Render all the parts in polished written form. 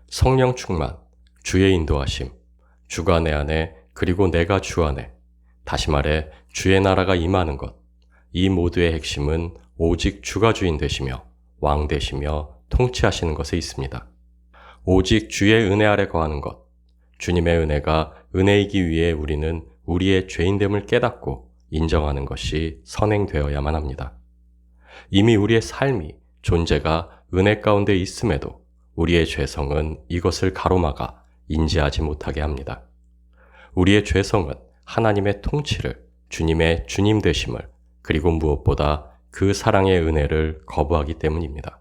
성령 충만, 주의 인도하심, 주가 내 안에 그리고 내가 주 안에, 다시 말해 주의 나라가 임하는 것, 이 모두의 핵심은 오직 주가 주인 되시며 왕 되시며 통치하시는 것에 있습니다. 오직 주의 은혜 아래 거하는 것, 주님의 은혜가 은혜이기 위해 우리는 우리의 죄인됨을 깨닫고 인정하는 것이 선행되어야만 합니다. 이미 우리의 삶이, 존재가 은혜 가운데 있음에도 우리의 죄성은 이것을 가로막아 인지하지 못하게 합니다. 우리의 죄성은 하나님의 통치를, 주님의 주님 되심을, 그리고 무엇보다 그 사랑의 은혜를 거부하기 때문입니다.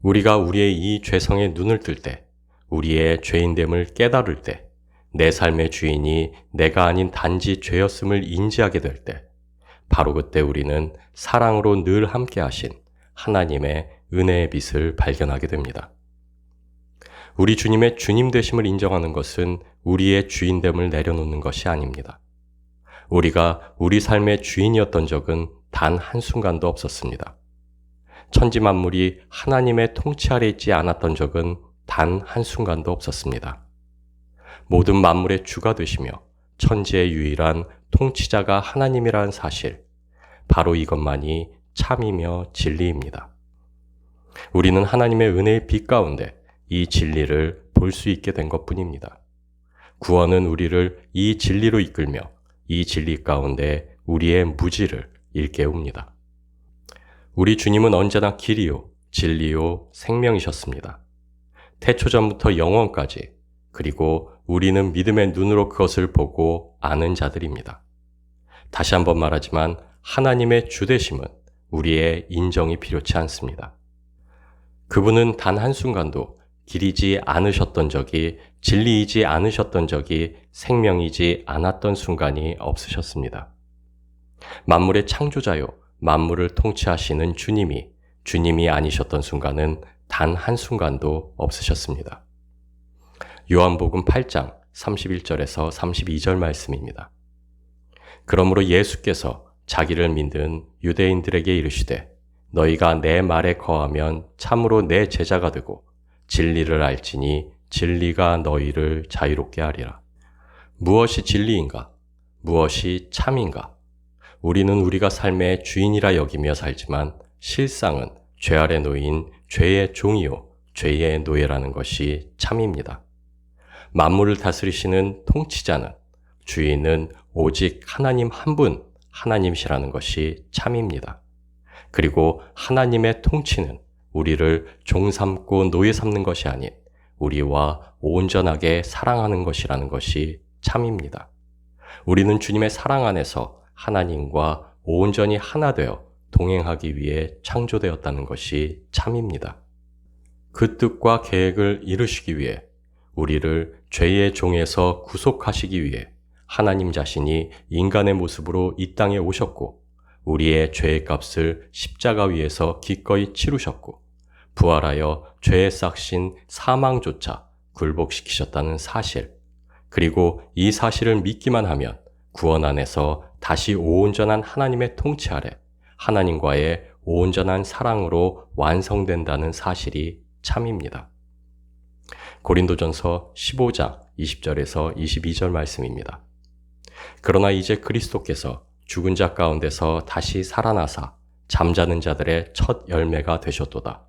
우리가 우리의 이 죄성에 눈을 뜰 때, 우리의 죄인됨을 깨달을 때, 내 삶의 주인이 내가 아닌 단지 죄였음을 인지하게 될 때, 바로 그때 우리는 사랑으로 늘 함께 하신 하나님의 은혜의 빛을 발견하게 됩니다. 우리 주님의 주님 되심을 인정하는 것은 우리의 주인됨을 내려놓는 것이 아닙니다. 우리가 우리 삶의 주인이었던 적은 단 한순간도 없었습니다. 천지 만물이 하나님의 통치 아래 있지 않았던 적은 단 한순간도 없었습니다. 모든 만물의 주가 되시며 천지의 유일한 통치자가 하나님이라는 사실, 바로 이것만이 참이며 진리입니다. 우리는 하나님의 은혜의 빛 가운데 이 진리를 볼 수 있게 된 것뿐입니다. 구원은 우리를 이 진리로 이끌며 이 진리 가운데 우리의 무지를 일깨웁니다. 우리 주님은 언제나 길이요, 진리요, 생명이셨습니다. 태초전부터 영원까지, 그리고 우리는 믿음의 눈으로 그것을 보고 아는 자들입니다. 다시 한번 말하지만 하나님의 주되심은 우리의 인정이 필요치 않습니다. 그분은 단 한순간도 길이지 않으셨던 적이, 진리이지 않으셨던 적이, 생명이지 않았던 순간이 없으셨습니다. 만물의 창조자요, 만물을 통치하시는 주님이 아니셨던 순간은 단 한순간도 없으셨습니다. 요한복음 8장 31절에서 32절 말씀입니다. 그러므로 예수께서 자기를 믿는 유대인들에게 이르시되 너희가 내 말에 거하면 참으로 내 제자가 되고 진리를 알지니 진리가 너희를 자유롭게 하리라. 무엇이 진리인가? 무엇이 참인가? 우리는 우리가 삶의 주인이라 여기며 살지만 실상은 죄 아래 놓인 죄의 종이요, 죄의 노예라는 것이 참입니다. 만물을 다스리시는 통치자는, 주인은 오직 하나님 한 분, 하나님이시라는 것이 참입니다. 그리고 하나님의 통치는 우리를 종 삼고 노예 삼는 것이 아닌 우리와 온전하게 사랑하는 것이라는 것이 참입니다. 우리는 주님의 사랑 안에서 하나님과 온전히 하나 되어 동행하기 위해 창조되었다는 것이 참입니다. 그 뜻과 계획을 이루시기 위해 우리를 죄의 종에서 구속하시기 위해 하나님 자신이 인간의 모습으로 이 땅에 오셨고 우리의 죄의 값을 십자가 위에서 기꺼이 치르셨고 부활하여 죄에 싹신 사망조차 굴복시키셨다는 사실, 그리고 이 사실을 믿기만 하면 구원 안에서 다시 온전한 하나님의 통치 아래 하나님과의 온전한 사랑으로 완성된다는 사실이 참입니다. 고린도전서 15장 20절에서 22절 말씀입니다. 그러나 이제 그리스도께서 죽은 자 가운데서 다시 살아나사 잠자는 자들의 첫 열매가 되셨도다.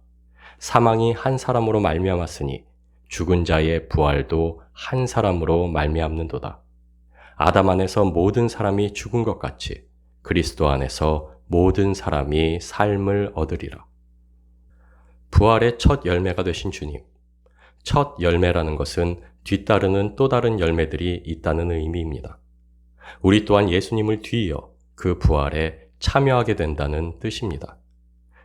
사망이 한 사람으로 말미암았으니 죽은 자의 부활도 한 사람으로 말미암는도다. 아담 안에서 모든 사람이 죽은 것 같이 그리스도 안에서 모든 사람이 삶을 얻으리라. 부활의 첫 열매가 되신 주님. 첫 열매라는 것은 뒤따르는 또 다른 열매들이 있다는 의미입니다. 우리 또한 예수님을 뒤이어 그 부활에 참여하게 된다는 뜻입니다.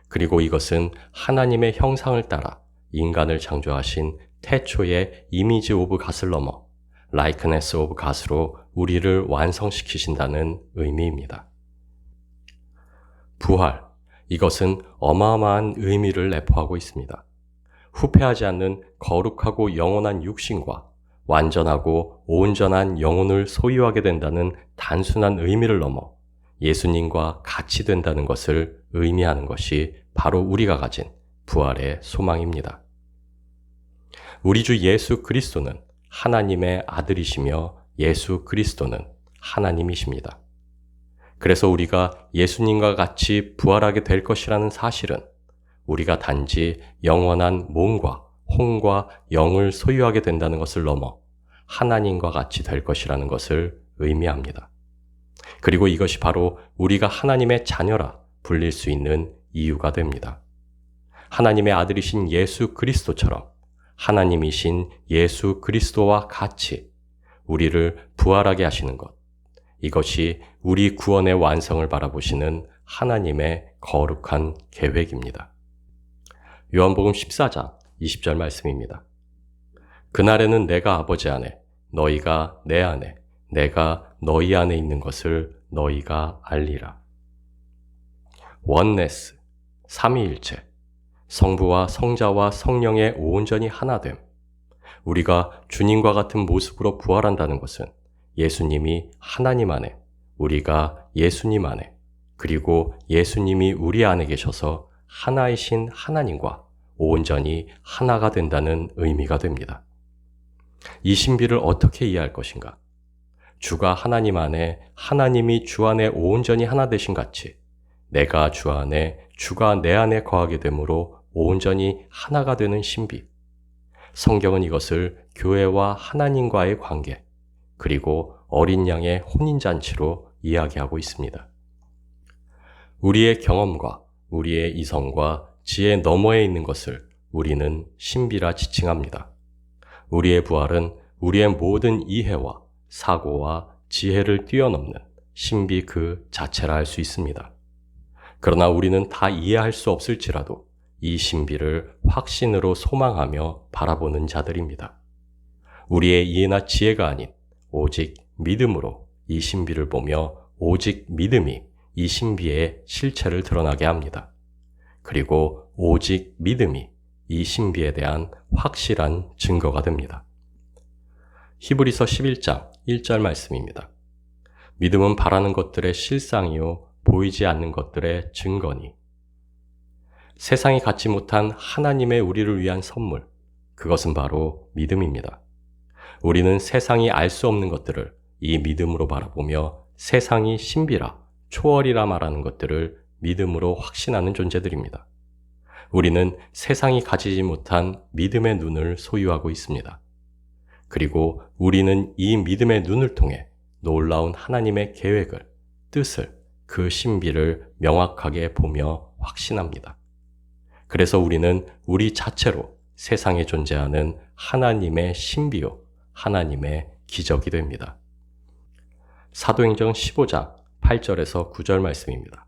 그리고 이것은 하나님의 형상을 따라 인간을 창조하신 태초의 이미지 오브 갓을 넘어 라이크네스 오브 갓으로 우리를 완성시키신다는 의미입니다. 부활, 이것은 어마어마한 의미를 내포하고 있습니다. 후패하지 않는 거룩하고 영원한 육신과 완전하고 온전한 영혼을 소유하게 된다는 단순한 의미를 넘어 예수님과 같이 된다는 것을 의미하는 것이 바로 우리가 가진 부활의 소망입니다. 우리 주 예수 그리스도는 하나님의 아들이시며 예수 그리스도는 하나님이십니다. 그래서 우리가 예수님과 같이 부활하게 될 것이라는 사실은 우리가 단지 영원한 몸과 혼과 영을 소유하게 된다는 것을 넘어 하나님과 같이 될 것이라는 것을 의미합니다. 그리고 이것이 바로 우리가 하나님의 자녀라 불릴 수 있는 이유가 됩니다. 하나님의 아들이신 예수 그리스도처럼 하나님이신 예수 그리스도와 같이 우리를 부활하게 하시는 것, 이것이 우리 구원의 완성을 바라보시는 하나님의 거룩한 계획입니다. 요한복음 14장 20절 말씀입니다. 그날에는 내가 아버지 안에, 너희가 내 안에, 내가 너희 안에 있는 것을 너희가 알리라. 원네스, 삼위일체, 성부와 성자와 성령의 온전히 하나됨. 우리가 주님과 같은 모습으로 부활한다는 것은 예수님이 하나님 안에, 우리가 예수님 안에, 그리고 예수님이 우리 안에 계셔서 하나이신 하나님과 온전히 하나가 된다는 의미가 됩니다. 이 신비를 어떻게 이해할 것인가? 주가 하나님 안에, 하나님이 주 안에 온전히 하나 되신 같이 내가 주 안에, 주가 내 안에 거하게 되므로 온전히 하나가 되는 신비. 성경은 이것을 교회와 하나님과의 관계, 그리고 어린 양의 혼인잔치로 이야기하고 있습니다. 우리의 경험과 우리의 이성과 지혜 너머에 있는 것을 우리는 신비라 지칭합니다. 우리의 부활은 우리의 모든 이해와 사고와 지혜를 뛰어넘는 신비 그 자체라 할 수 있습니다. 그러나 우리는 다 이해할 수 없을지라도 이 신비를 확신으로 소망하며 바라보는 자들입니다. 우리의 이해나 지혜가 아닌 오직 믿음으로 이 신비를 보며 오직 믿음이 이 신비의 실체를 드러나게 합니다. 그리고 오직 믿음이 이 신비에 대한 확실한 증거가 됩니다. 히브리서 11장 1절 말씀입니다. 믿음은 바라는 것들의 실상이요 보이지 않는 것들의 증거니. 세상이 갖지 못한 하나님의 우리를 위한 선물, 그것은 바로 믿음입니다. 우리는 세상이 알 수 없는 것들을 이 믿음으로 바라보며 세상이 신비라, 초월이라 말하는 것들을 믿음으로 확신하는 존재들입니다. 우리는 세상이 가지지 못한 믿음의 눈을 소유하고 있습니다. 그리고 우리는 이 믿음의 눈을 통해 놀라운 하나님의 계획을, 뜻을, 그 신비를 명확하게 보며 확신합니다. 그래서 우리는 우리 자체로 세상에 존재하는 하나님의 신비요, 하나님의 기적이 됩니다. 사도행전 15장 8절에서 9절 말씀입니다.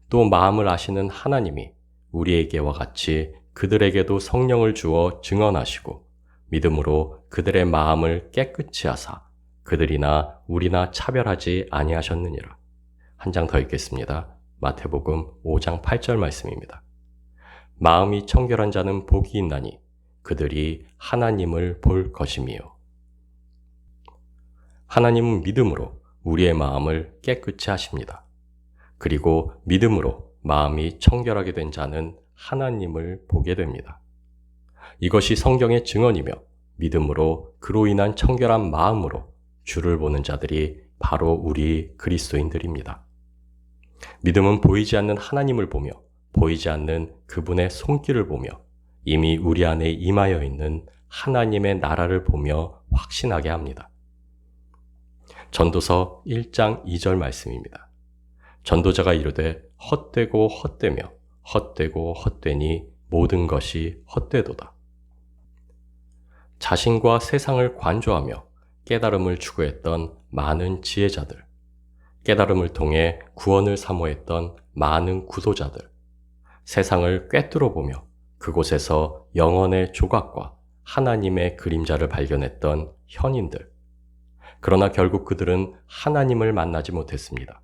또 마음을 아시는 하나님이 우리에게와 같이 그들에게도 성령을 주어 증언하시고 믿음으로 그들의 마음을 깨끗이 하사 그들이나 우리나 차별하지 아니하셨느니라. 한 장 더 읽겠습니다. 마태복음 5장 8절 말씀입니다. 마음이 청결한 자는 복이 있나니 그들이 하나님을 볼 것이미요. 하나님은 믿음으로 우리의 마음을 깨끗이 하십니다. 그리고 믿음으로 마음이 청결하게 된 자는 하나님을 보게 됩니다. 이것이 성경의 증언이며 믿음으로 그로 인한 청결한 마음으로 주를 보는 자들이 바로 우리 그리스도인들입니다. 믿음은 보이지 않는 하나님을 보며 보이지 않는 그분의 손길을 보며 이미 우리 안에 임하여 있는 하나님의 나라를 보며 확신하게 합니다. 전도서 1장 2절 말씀입니다. 전도자가 이르되 헛되고 헛되며 헛되고 헛되니 모든 것이 헛되도다. 자신과 세상을 관조하며 깨달음을 추구했던 많은 지혜자들, 깨달음을 통해 구원을 사모했던 많은 구도자들, 세상을 꿰뚫어 보며 그곳에서 영혼의 조각과 하나님의 그림자를 발견했던 현인들. 그러나 결국 그들은 하나님을 만나지 못했습니다.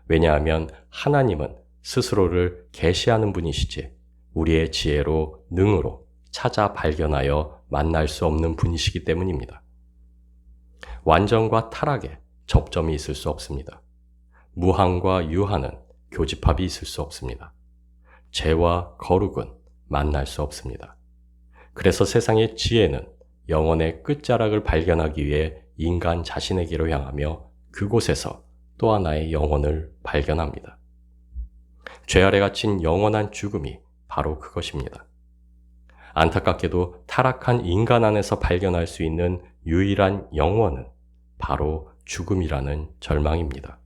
왜냐하면 하나님은 스스로를 계시하는 분이시지 우리의 지혜로 능으로 찾아 발견하여 만날 수 없는 분이시기 때문입니다. 완전과 타락에 접점이 있을 수 없습니다. 무한과 유한은 교집합이 있을 수 없습니다. 죄와 거룩은 만날 수 없습니다. 그래서 세상의 지혜는 영혼의 끝자락을 발견하기 위해 인간 자신에게로 향하며 그곳에서 또 하나의 영혼을 발견합니다. 죄 아래 갇힌 영원한 죽음이 바로 그것입니다. 안타깝게도 타락한 인간 안에서 발견할 수 있는 유일한 영원은 바로 죽음이라는 절망입니다.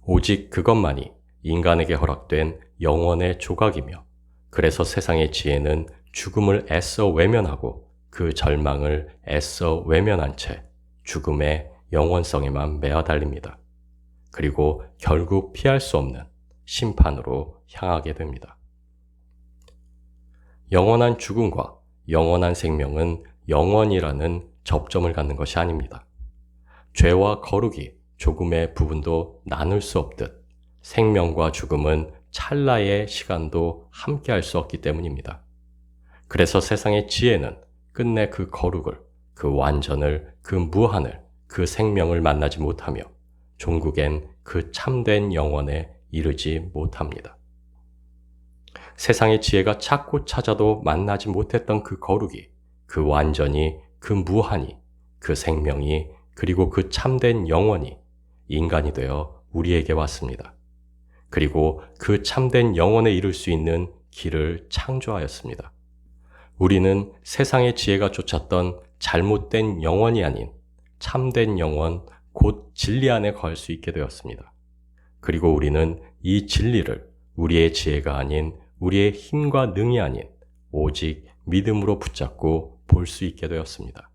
오직 그것만이 인간에게 허락된 영원의 조각이며, 그래서 세상의 지혜는 죽음을 애써 외면하고 그 절망을 애써 외면한 채 죽음의 영원성에만 매어달립니다. 그리고 결국 피할 수 없는 심판으로 향하게 됩니다. 영원한 죽음과 영원한 생명은 영원이라는 접점을 갖는 것이 아닙니다. 죄와 거룩이 조금의 부분도 나눌 수 없듯 생명과 죽음은 찰나의 시간도 함께할 수 없기 때문입니다. 그래서 세상의 지혜는 끝내 그 거룩을, 그 완전을, 그 무한을, 그 생명을 만나지 못하며 종국엔 그 참된 영원에 이르지 못합니다. 세상의 지혜가 찾고 찾아도 만나지 못했던 그 거룩이, 그 완전이, 그 무한이, 그 생명이, 그리고 그 참된 영원이 인간이 되어 우리에게 왔습니다. 그리고 그 참된 영원에 이를 수 있는 길을 창조하였습니다. 우리는 세상의 지혜가 쫓았던 잘못된 영원이 아닌 참된 영원, 곧 진리 안에 거할 수 있게 되었습니다. 그리고 우리는 이 진리를 우리의 지혜가 아닌, 우리의 힘과 능이 아닌 오직 믿음으로 붙잡고 볼 수 있게 되었습니다.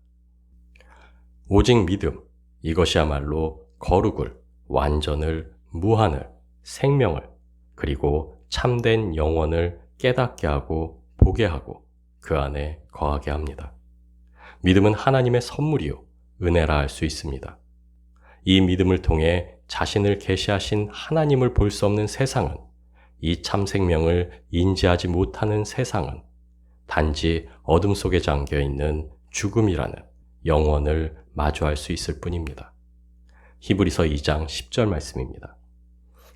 오직 믿음, 이것이야말로 거룩을, 완전을, 무한을, 생명을, 그리고 참된 영원을 깨닫게 하고 보게 하고 그 안에 거하게 합니다. 믿음은 하나님의 선물이요 은혜라 할 수 있습니다. 이 믿음을 통해 자신을 계시하신 하나님을 볼 수 없는 세상은, 이 참 생명을 인지하지 못하는 세상은 단지 어둠 속에 잠겨 있는 죽음이라는 영원을 마주할 수 있을 뿐입니다. 히브리서 2장 10절 말씀입니다.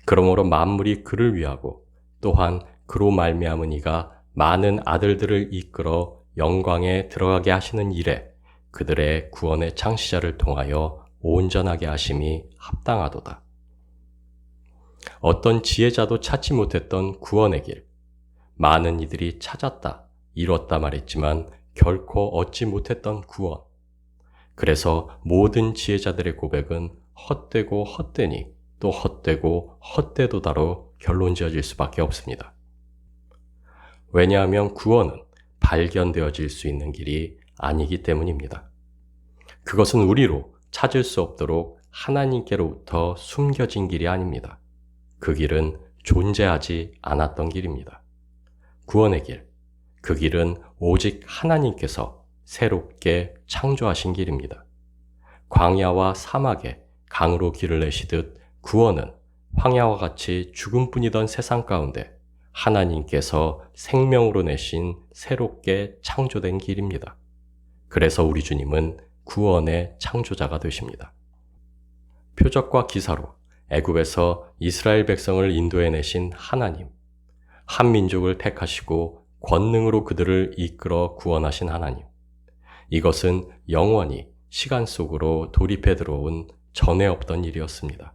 그러므로 만물이 그를 위하고 또한 그로 말미암은 이가 많은 아들들을 이끌어 영광에 들어가게 하시는 일에 그들의 구원의 창시자를 통하여 온전하게 하심이 합당하도다. 어떤 지혜자도 찾지 못했던 구원의 길, 많은 이들이 찾았다, 이뤘다 말했지만 결코 얻지 못했던 구원. 그래서 모든 지혜자들의 고백은 헛되고 헛되니 또 헛되고 헛되도다로 결론 지어질 수밖에 없습니다. 왜냐하면 구원은 발견되어질 수 있는 길이 아니기 때문입니다. 그것은 우리로 찾을 수 없도록 하나님께로부터 숨겨진 길이 아닙니다. 그 길은 존재하지 않았던 길입니다. 구원의 길, 그 길은 오직 하나님께서 새롭게 창조하신 길입니다. 광야와 사막에 강으로 길을 내시듯 구원은 황야와 같이 죽음뿐이던 세상 가운데 하나님께서 생명으로 내신 새롭게 창조된 길입니다. 그래서 우리 주님은 구원의 창조자가 되십니다. 표적과 기사로 애굽에서 이스라엘 백성을 인도해내신 하나님, 한 민족을 택하시고 권능으로 그들을 이끌어 구원하신 하나님, 이것은 영원히 시간 속으로 도립해 들어온 전에 없던 일이었습니다.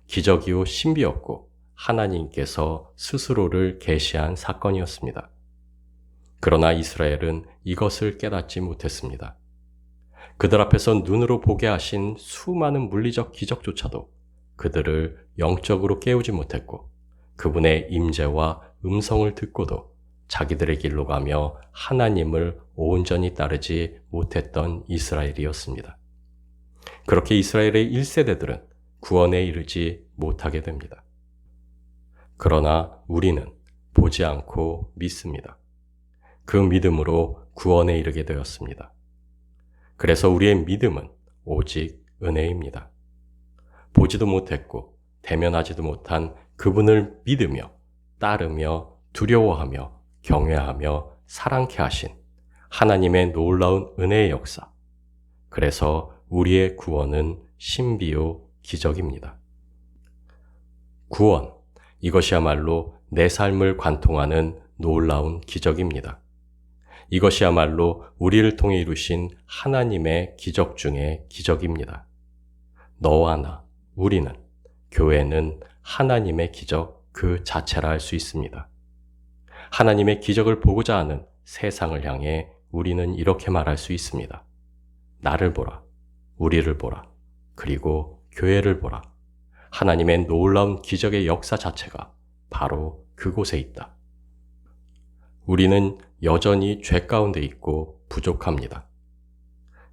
기적이요 신비였고 하나님께서 스스로를 계시한 사건이었습니다. 그러나 이스라엘은 이것을 깨닫지 못했습니다. 그들 앞에서 눈으로 보게 하신 수많은 물리적 기적조차도 그들을 영적으로 깨우지 못했고, 그분의 임재와 음성을 듣고도 자기들의 길로 가며 하나님을 온전히 따르지 못했던 이스라엘이었습니다. 그렇게 이스라엘의 1세대들은 구원에 이르지 못하게 됩니다. 그러나 우리는 보지 않고 믿습니다. 그 믿음으로 구원에 이르게 되었습니다. 그래서 우리의 믿음은 오직 은혜입니다. 보지도 못했고 대면하지도 못한 그분을 믿으며 따르며 두려워하며 경외하며 사랑케 하신 하나님의 놀라운 은혜의 역사. 그래서 우리의 구원은 신비요 기적입니다. 구원, 이것이야말로 내 삶을 관통하는 놀라운 기적입니다. 이것이야말로 우리를 통해 이루신 하나님의 기적 중의 기적입니다. 너와 나, 우리는, 교회는 하나님의 기적 그 자체라 할 수 있습니다. 하나님의 기적을 보고자 하는 세상을 향해 우리는 이렇게 말할 수 있습니다. 나를 보라, 우리를 보라, 그리고 교회를 보라. 하나님의 놀라운 기적의 역사 자체가 바로 그곳에 있다. 우리는 여전히 죄 가운데 있고 부족합니다.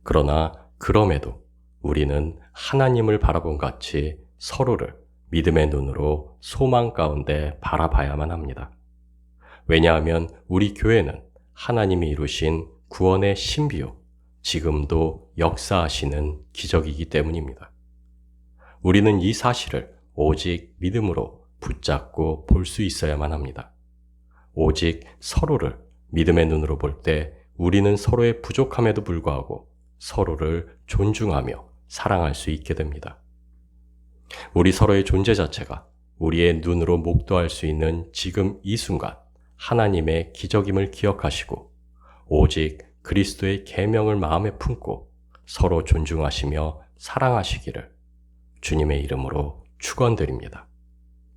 그러나 그럼에도 우리는 하나님을 바라본 같이 서로를 믿음의 눈으로 소망 가운데 바라봐야만 합니다. 왜냐하면 우리 교회는 하나님이 이루신 구원의 신비요, 지금도 역사하시는 기적이기 때문입니다. 우리는 이 사실을 오직 믿음으로 붙잡고 볼 수 있어야만 합니다. 오직 서로를 믿음의 눈으로 볼 때 우리는 서로의 부족함에도 불구하고 서로를 존중하며 사랑할 수 있게 됩니다. 우리 서로의 존재 자체가 우리의 눈으로 목도할 수 있는 지금 이 순간 하나님의 기적임을 기억하시고 오직 그리스도의 계명을 마음에 품고 서로 존중하시며 사랑하시기를 주님의 이름으로 축원드립니다.